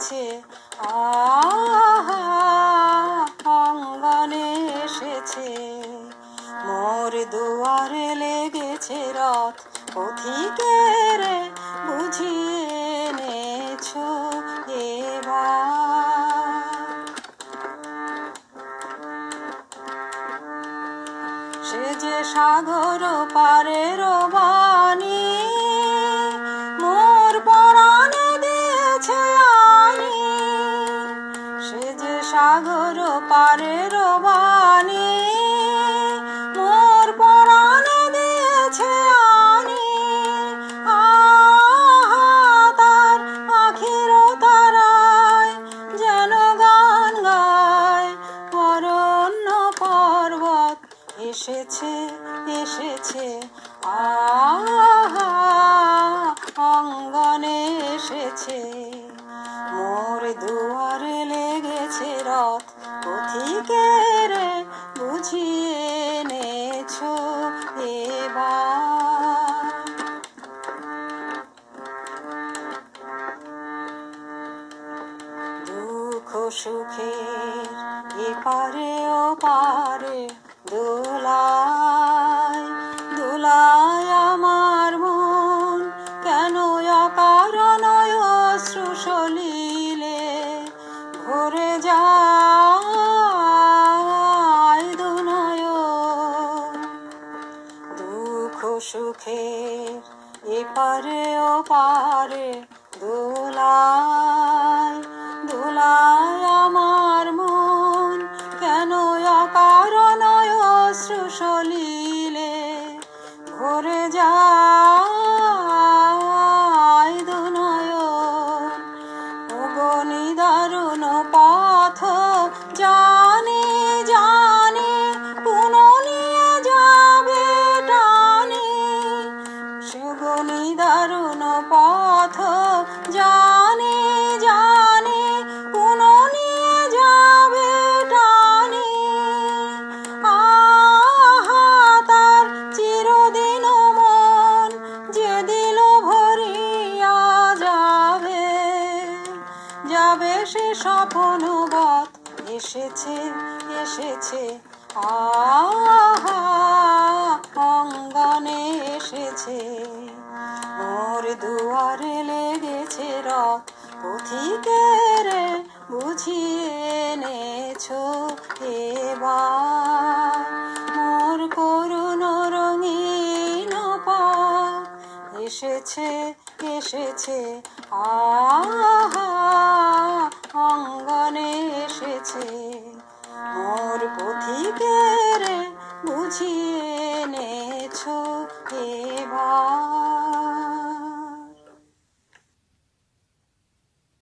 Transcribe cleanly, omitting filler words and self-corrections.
এসেছে, আহা অঙ্গনে এসেছে। মোর দুয়ারে লেগেছে রথ, পথিকের বুঝিয়ে এনেছো এবার। সে যে সাগর পারের বাণী, মোর পরাণে দিয়েছে আনি। সে যে সাগর পারের বাণী, মোর পরাণে দিয়েছে আনি। আহা তার আখির তারায় যেন গান গায় অরণ্য পর্বত। এসেছে এসেছে, আহা অঙ্গনে এসেছে। মোর দুয়ারে লেগেছে রথ, পথিকের বুঝিয়ে এনেছো এবার। দুঃখ সুখের এপারে ওপারে দোলায় দোলায় আমার মন, কেন অকারণ অশ্রু সলিলে ভরে যায় দুনয়ন। দুঃখ সুখের এপারে ওপারে দোলায় দোলায় আমার মন, কেন অকারণ অশ্রু সলিলে ভরে যায় দুনয়ন। ওগো নিদারুণ পথ জানি জানি, পুনঃ নিয়ে যাবে টানি। ওগো নিদারুণ পথ জানি জানি, পুনঃ নিয়ে যাবে টানি। আহা তার চিরদিন মন যে দিল ভরিয়া যাবে, যাবে সে স্বপ্নবৎ। এসেছে এসেছে, আহা অঙ্গনে এসেছে। মোর দুয়ারে লেগেছে রথ, পথিকের বুঝিয়ে এনেছো এবার। মোর করুণ রঙিন পাখ এসেছে এসেছে, আহা অঙ্গনে এসেছে। মোর পথিকের বুঝিয়ে এনেছো এবার।